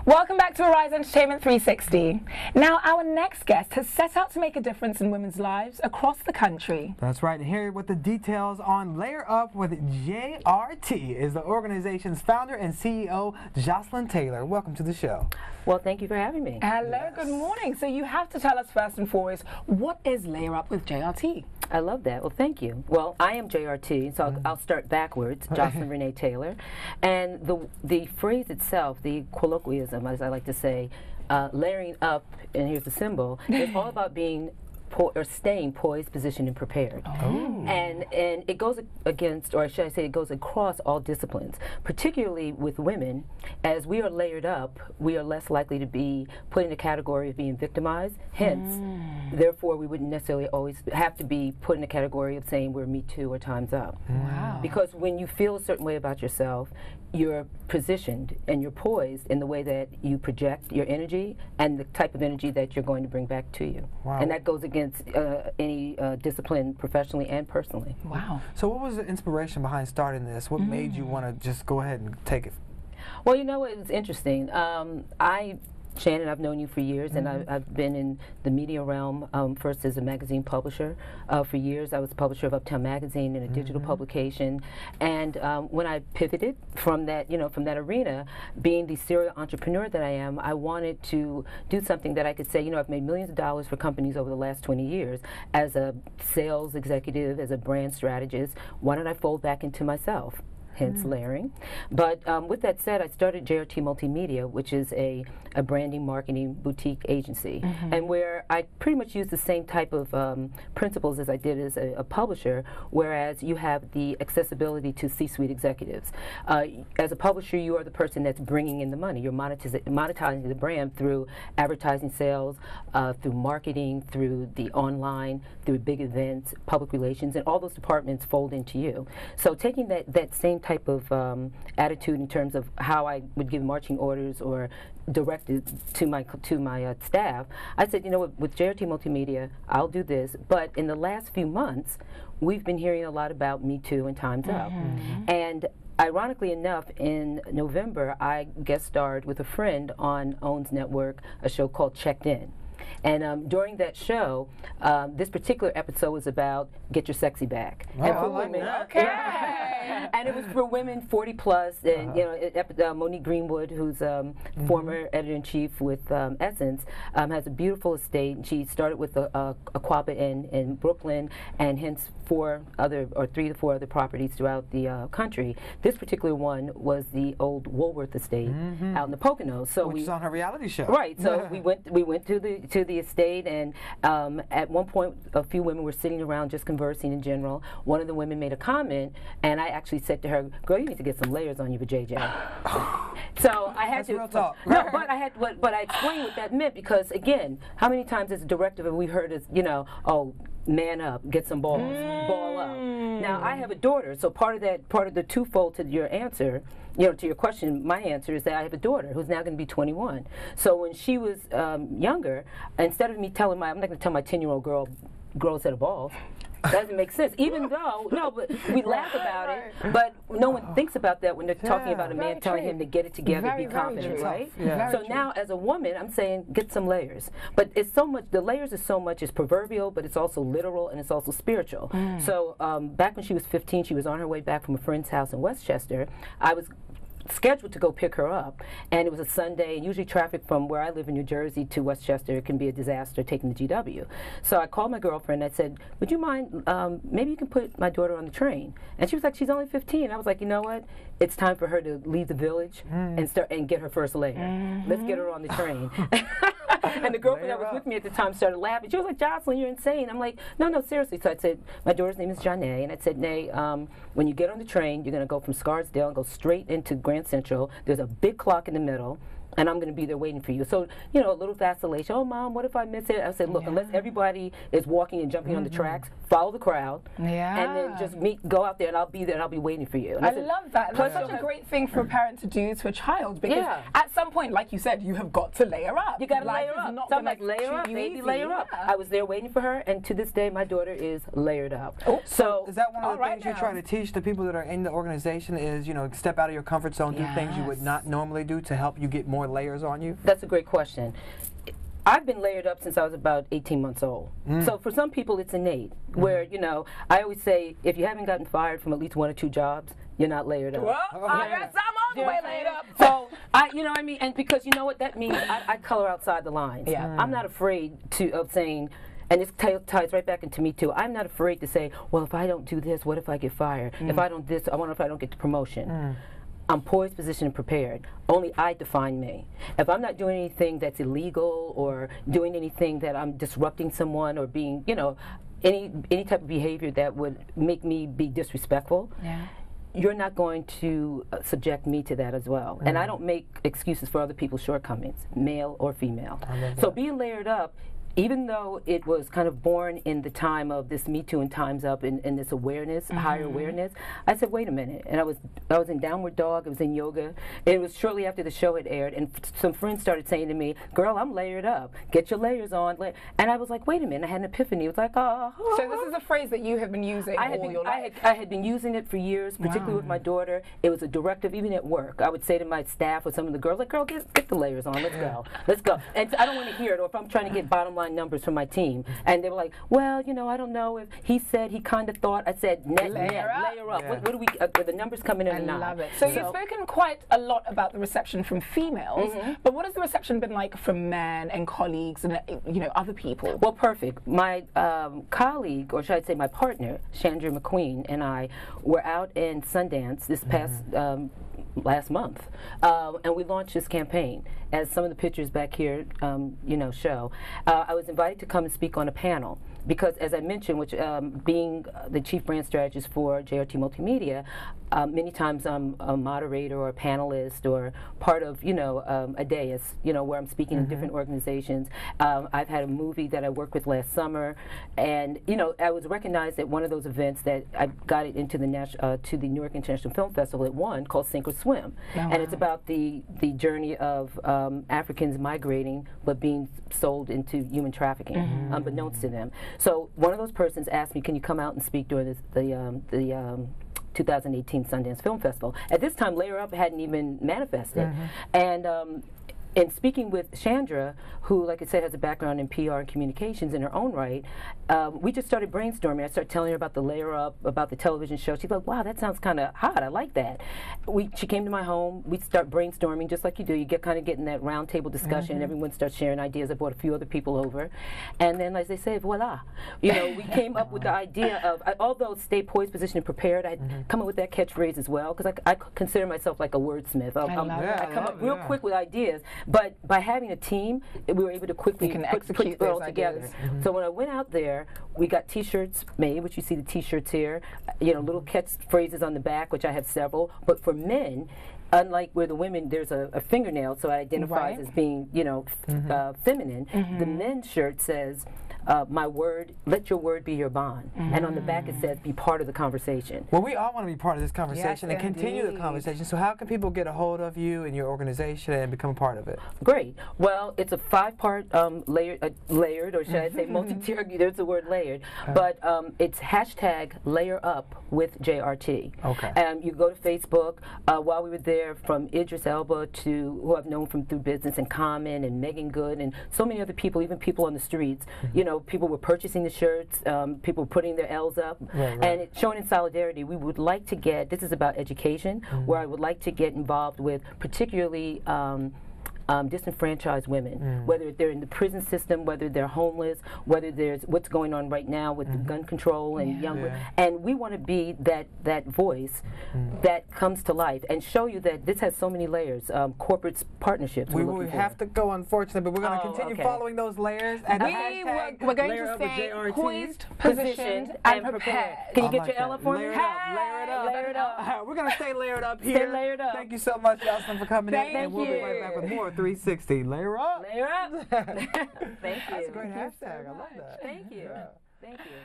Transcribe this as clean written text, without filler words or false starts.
Welcome back to Arise Entertainment 360. Now, our next guest has set out to make a difference in women's lives across the country. That's right, and here with the details on Layer Up with JRT is the organization's founder and CEO, Jocelyn Taylor. Welcome to the show. Well, thank you for having me. Hello, Yes. Good morning. So you have to tell us first and foremost, what is Layer Up with JRT? I love that. Well, thank you. Well, I am JRT, so I'll start backwards, Jocelyn Renee Taylor. And the phrase itself, the colloquialism, as I like to say, layering up, and here's the symbol, it's all about being staying poised, positioned, and prepared. Oh. And it goes against, or should I say, it goes across all disciplines, particularly with women. As we are layered up, we are less likely to be put in the category of being victimized. Hence, therefore, we wouldn't necessarily always have to be put in the category of saying we're Me Too or Time's Up. Wow. Because when you feel a certain way about yourself, you're positioned and you're poised in the way that you project your energy and the type of energy that you're going to bring back to you. Wow. And that goes against any discipline, professionally and personally. Wow. So what was the inspiration behind starting this? What made you want to just go ahead and take it? Well, you know, it was interesting. Shannon, I've known you for years, and I've been in the media realm, first as a magazine publisher. For years, I was a publisher of Uptown Magazine and a digital publication. And when I pivoted from that, from that arena, being the serial entrepreneur that I am, I wanted to do something that I could say, I've made millions of dollars for companies over the last 20 years as a sales executive, as a brand strategist. Why don't I fold back into myself? Hence layering. But with that said, I started JRT Multimedia, which is a branding marketing boutique agency, and where I pretty much use the same type of principles as I did as a publisher, whereas you have the accessibility to C-suite executives. As a publisher, you are the person that's bringing in the money. You're monetizing the brand through advertising sales, through marketing, through the online, through big events, public relations, and all those departments fold into you. So taking that same type of attitude in terms of how I would give marching orders or direct it to my staff, I said, with JRT Multimedia, I'll do this. But in the last few months, we've been hearing a lot about Me Too and Time's Up. And ironically enough, in November, I guest starred with a friend on OWN's network, a show called Checked In. And during that show, this particular episode was about get your sexy back. Oh, and for I like women, that. Okay. and it was for women 40 plus, and Monique Greenwood, who's former editor-in-chief with Essence, has a beautiful estate. And she started with a Quabbin in Brooklyn, and hence 3 to 4 other properties throughout the country. This particular one was the old Woolworth estate out in the Poconos. So Which is on her reality show. Right. So we went to the estate, and at one point, a few women were sitting around just conversing in general. One of the women made a comment, and I actually said to her, "Girl, you need to get some layers on you for JJ." So I had That's to. real talk. No, but I explained what that meant, because again, how many times as a director have we heard as man up, get some balls, ball up. Now I have a daughter, so part of the twofold to your answer, to your question, my answer is that I have a daughter who's now going to be 21. So when she was younger, instead of me I'm not going to tell my 10-year-old girl, grow a set of balls. Doesn't make sense. Even though, but we laugh about it, but no one thinks about that when they're talking about a man telling him to get it together, be confident, right? Yeah. So now, as a woman, I'm saying get some layers. But it's so much. The layers is so much. It's proverbial, but it's also literal and it's also spiritual. So back when she was 15, she was on her way back from a friend's house in Westchester. I was scheduled to go pick her up, and it was a Sunday, and usually traffic from where I live in New Jersey to Westchester can be a disaster taking the GW. So I called my girlfriend and I said, would you mind, maybe you can put my daughter on the train? And she was like, she's only 15. I was like, you know what? It's time for her to leave the village and get her first layer. Let's get her on the train. And the girlfriend that was with me at the time started laughing. She was like, Jocelyn, you're insane. I'm like, no, seriously. So I said, my daughter's name is Janae, and I said, Nay, when you get on the train, you're going to go from Scarsdale and go straight into Grand Central. There's a big clock in the middle, and I'm going to be there waiting for you. So, a little vacillation. Oh, Mom, what if I miss it? I said, look, unless everybody is walking and jumping on the tracks, follow the crowd, and then just go out there, and I'll be there, and I'll be waiting for you. And I love that. That's such a great thing for a parent to do to a child, because at some point, like you said, you have got to layer up. You got to layer up. So I'm like, layer up, baby, layer up. I was there waiting for her, and to this day, my daughter is layered up. So is that one of the things you're trying to teach the people that are in the organization is, step out of your comfort zone, do things you would not normally do to help you get more more layers on you? That's a great question. I've been layered up since I was about 18 months old. So for some people, it's innate. Where, you know, I always say, if you haven't gotten fired from at least 1 or 2 jobs, you're not layered up. Well, I guess I'm all the way laid up. So, you know what I mean? And because you know what that means, I color outside the lines. Yeah. I'm not afraid of saying, and this ties right back into me too, I'm not afraid to say, well, if I don't do this, what if I get fired? If I don't this, I wonder if I don't get the promotion. I'm poised, positioned, and prepared. Only I define me. If I'm not doing anything that's illegal or doing anything that I'm disrupting someone or being, you know, any type of behavior that would make me be disrespectful, you're not going to subject me to that as well. And I don't make excuses for other people's shortcomings, male or female. So being layered up, even though it was kind of born in the time of this Me Too and Time's Up and this awareness, higher awareness, I said, wait a minute. And I was in Downward Dog, I was in yoga. It was shortly after the show had aired, and some friends started saying to me, girl, I'm layered up. Get your layers on. And I was like, wait a minute. I had an epiphany. It was like, oh. So this is a phrase that you have been using all your life? I had been using it for years, particularly with my daughter. It was a directive, even at work. I would say to my staff or some of the girls, like, girl, get the layers on. Let's go. Let's go. And I don't want to hear it, or if I'm trying to get bottom line numbers from my team. And they were like, well, you know, I don't know if he said he kind of thought. I said, layer up. Yeah. What do we, are the numbers coming in or not? I love it. So you've spoken quite a lot about the reception from females, but what has the reception been like from men and colleagues and, you know, other people? Well, perfect. My colleague, or should I say my partner, Chandra McQueen, and I were out in Sundance this past last month, and we launched this campaign. As some of the pictures back here, you know, show. I was invited to come and speak on a panel because, as I mentioned, which being the chief brand strategist for JRT Multimedia, many times I'm a moderator or a panelist or part of, you know, a dais, you know, where I'm speaking in different organizations. I've had a movie that I worked with last summer, and you know, I was recognized at one of those events that I got it into the to the New York International Film Festival at one, called Sink or Swim, and it's about the journey of Africans migrating but being sold into human trafficking, unbeknownst to them. So one of those persons asked me, can you come out and speak during this, the 2018 Sundance Film Festival. At this time, Layer Up hadn't even manifested. And in speaking with Chandra, who, like I said, has a background in PR and communications in her own right, we just started brainstorming. I started telling her about the Layer Up, about the television show. She's like, wow, that sounds kind of hot. I like that. She came to my home. We start brainstorming, just like you do. You get kind of getting that round table discussion, and everyone starts sharing ideas. I brought a few other people over. And then, as they say, voila. You know, we came up with the idea of, although stay poised, positioned, and prepared, I'd come up with that catchphrase as well, because I consider myself like a wordsmith. I come up real quick with ideas. But by having a team, we were able to quickly put it all together. So when I went out there, we got T-shirts made, which you see the T-shirts here, you know, little catchphrases on the back, which I have several. But for men, unlike where the women, there's a fingernail, so it identifies as being, you know, feminine, the men's shirt says, my word, let your word be your bond. And on the back it says, be part of the conversation. Well, we all want to be part of this conversation and continue the conversation. So how can people get a hold of you and your organization and become a part of it? Great. Well, it's a 5-part layered, or should I say multi-tiered, there's the word layered, but it's hashtag Layer Up with JRT. Okay. You go to Facebook. While we were there, from Idris Elba to who I've known from through business, and Common and Megan Good and so many other people, even people on the streets, you know, people were purchasing the shirts, people were putting their L's up, and it's showing in solidarity. We would like to get, this is about education, where I would like to get involved with particularly disenfranchised women, whether they're in the prison system, whether they're homeless, whether there's what's going on right now with the gun control and young women. And we want to be that voice that comes to life and show you that this has so many layers, corporate partnerships. We will have to go, unfortunately, but we're going to continue following those layers. And we're going to say poised, positioned, and prepared. Can you get your L up for me? Layer it up. Layer it up. We're going to stay layered up here. Stay layered up. Thank you so much, Jocelyn, for coming in. And we'll be right back with more 360. Layer up. Layer up. Thank you. That's a great hashtag. I love that. Thank you. Thank you.